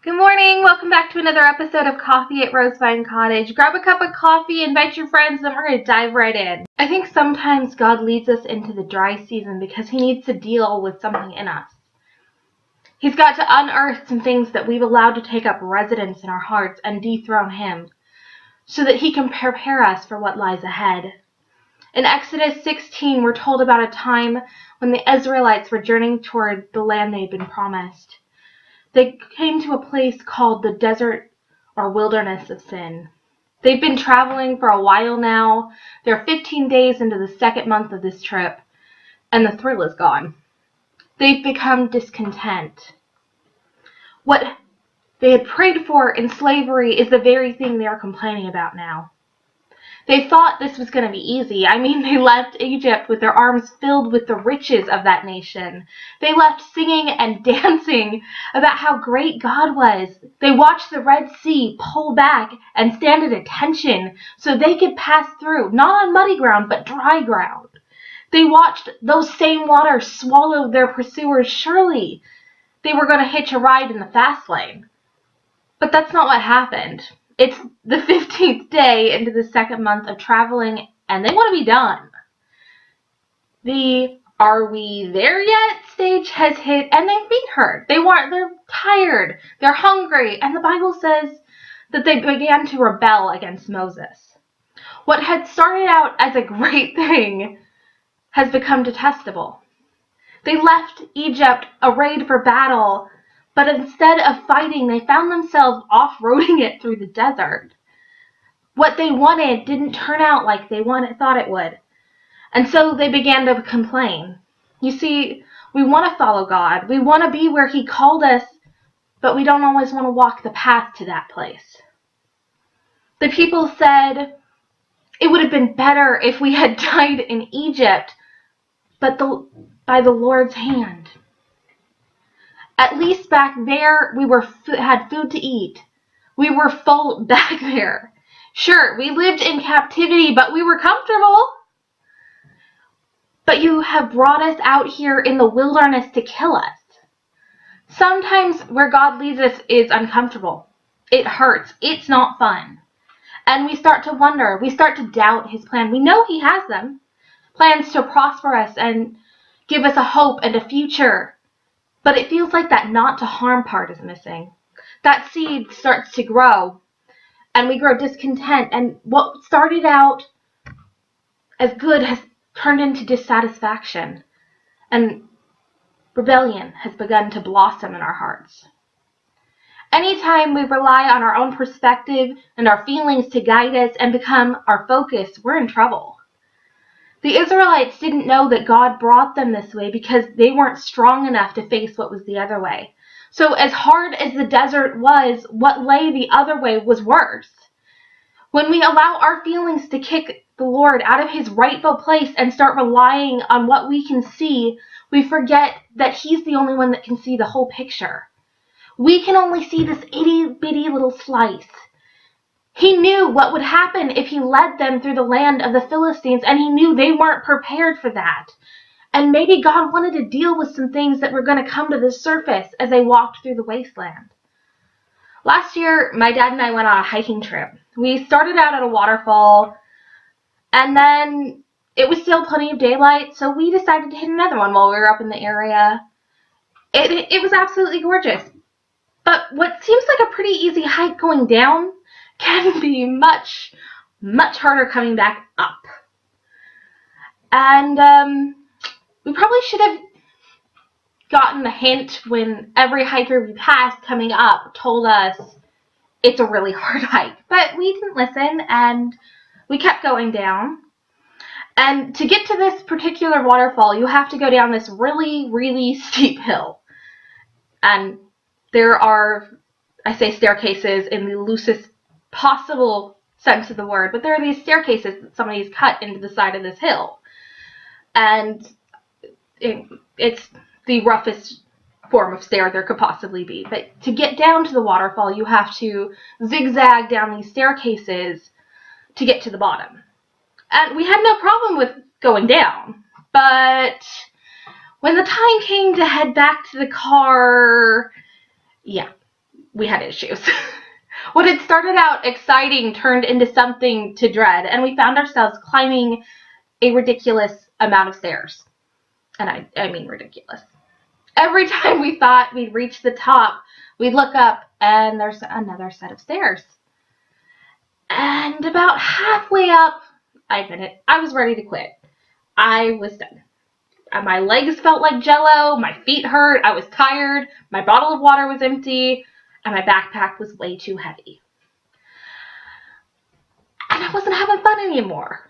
Good morning. Welcome back to another episode of Coffee at Rosevine Cottage. Grab a cup of coffee, invite your friends, and we're going to dive right in. I think sometimes God leads us into the dry season because he needs to deal with something in us. He's got to unearth some things that we've allowed to take up residence in our hearts and dethrone him so that he can prepare us for what lies ahead. In Exodus 16, we're told about a time when the Israelites were journeying toward the land they'd been promised. They came to a place called the desert or wilderness of sin. They've been traveling for a while now. They're 15 days into the second month of this trip, and the thrill is gone. They've become discontent. What they had prayed for in slavery is the very thing they are complaining about now. They thought this was going to be easy. They left Egypt with their arms filled with the riches of that nation. They left singing and dancing about how great God was. They watched the Red Sea pull back and stand at attention so they could pass through, not on muddy ground, but dry ground. They watched those same waters swallow their pursuers. Surely they were going to hitch a ride in the fast lane. But that's not what happened. It's the 15th day into the second month of traveling, and they want to be done. The "are we there yet" stage has hit, and their feet hurt. They're tired, they're hungry, and the Bible says that they began to rebel against Moses. What had started out as a great thing has become detestable. They left Egypt arrayed for battle, but instead of fighting, they found themselves off-roading it through the desert. What they wanted didn't turn out like they thought it would. And so they began to complain. You see, we want to follow God. We want to be where he called us, but we don't always want to walk the path to that place. The people said, it would have been better if we had died in Egypt, but by the Lord's hand. At least back there, we had food to eat. We were full back there. Sure, we lived in captivity, but we were comfortable. But you have brought us out here in the wilderness to kill us. Sometimes where God leads us is uncomfortable. It hurts. It's not fun. And we start to wonder. We start to doubt his plan. We know he has them. Plans to prosper us and give us a hope and a future. But it feels like that not to harm part is missing. That seed starts to grow, and we grow discontent, and what started out as good has turned into dissatisfaction, and rebellion has begun to blossom in our hearts. Anytime we rely on our own perspective and our feelings to guide us and become our focus, we're in trouble. The Israelites didn't know that God brought them this way because they weren't strong enough to face what was the other way. So as hard as the desert was, what lay the other way was worse. When we allow our feelings to kick the Lord out of his rightful place and start relying on what we can see, we forget that he's the only one that can see the whole picture. We can only see this itty-bitty little slice. He knew what would happen if he led them through the land of the Philistines, and he knew they weren't prepared for that. And maybe God wanted to deal with some things that were going to come to the surface as they walked through the wasteland. Last year, my dad and I went on a hiking trip. We started out at a waterfall, and then it was still plenty of daylight, so we decided to hit another one while we were up in the area. It was absolutely gorgeous. But what seems like a pretty easy hike going down can be much, much harder coming back up. And we probably should have gotten the hint when every hiker we passed coming up told us it's a really hard hike. But we didn't listen, and we kept going down. And to get to this particular waterfall, you have to go down this really, really steep hill. And there are, I say staircases in the loosest possible sense of the word, but there are these staircases that somebody's cut into the side of this hill. And it's the roughest form of stair there could possibly be. But to get down to the waterfall, you have to zigzag down these staircases to get to the bottom. And we had no problem with going down. But when the time came to head back to the car, we had issues. What had started out exciting turned into something to dread, and we found ourselves climbing a ridiculous amount of stairs. And I mean ridiculous. Every time we thought we'd reach the top, we'd look up and there's another set of stairs. And about halfway up, I admit it, I was ready to quit. I was done. My legs felt like jello, my feet hurt, I was tired, my bottle of water was empty, and my backpack was way too heavy. And I wasn't having fun anymore.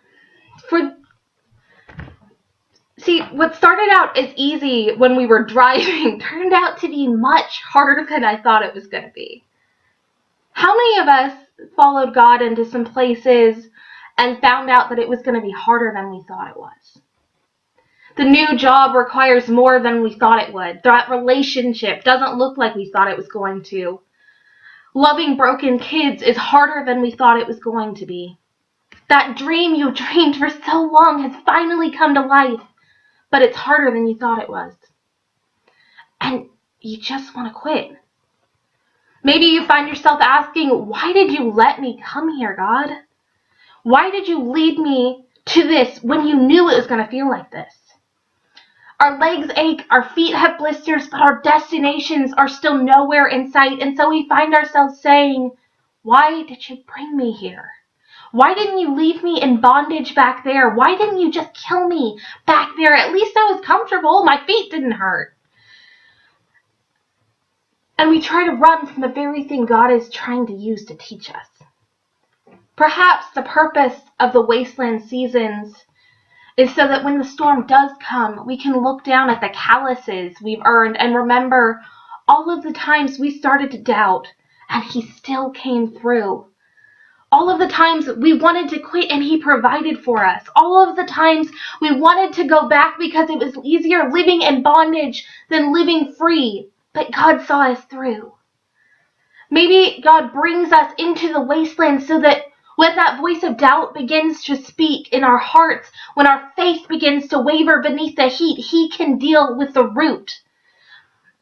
See, what started out as easy when we were driving turned out to be much harder than I thought it was going to be. How many of us followed God into some places and found out that it was going to be harder than we thought it was? The new job requires more than we thought it would. That relationship doesn't look like we thought it was going to. Loving broken kids is harder than we thought it was going to be. That dream you dreamed for so long has finally come to life, but it's harder than you thought it was. And you just want to quit. Maybe you find yourself asking, why did you let me come here, God? Why did you lead me to this when you knew it was going to feel like this? Our legs ache, our feet have blisters, but our destinations are still nowhere in sight. And so we find ourselves saying, why did you bring me here? Why didn't you leave me in bondage back there? Why didn't you just kill me back there? At least I was comfortable. My feet didn't hurt. And we try to run from the very thing God is trying to use to teach us. Perhaps the purpose of the wasteland seasons is so that when the storm does come, we can look down at the calluses we've earned and remember all of the times we started to doubt and He still came through. All of the times we wanted to quit and He provided for us. All of the times we wanted to go back because it was easier living in bondage than living free. But God saw us through. Maybe God brings us into the wasteland so that when that voice of doubt begins to speak in our hearts, when our faith begins to waver beneath the heat, He can deal with the root.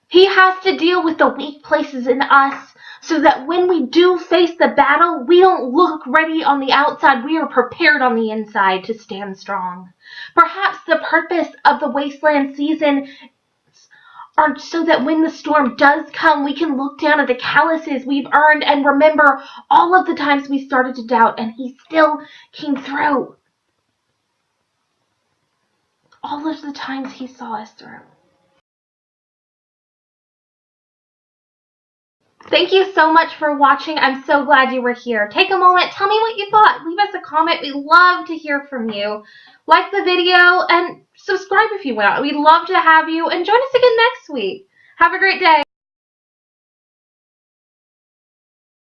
He has to deal with the weak places in us so that when we do face the battle, we don't look ready on the outside. We are prepared on the inside to stand strong. Perhaps the purpose of the wasteland season are so that when the storm does come, we can look down at the calluses we've earned and remember all of the times we started to doubt and He still came through. All of the times He saw us through. Thank you so much for watching. I'm so glad you were here. Take a moment, tell me what you thought. Leave us a comment. We love to hear from you. Like the video and subscribe if you want. We'd love to have you and join us again next week. Have a great day.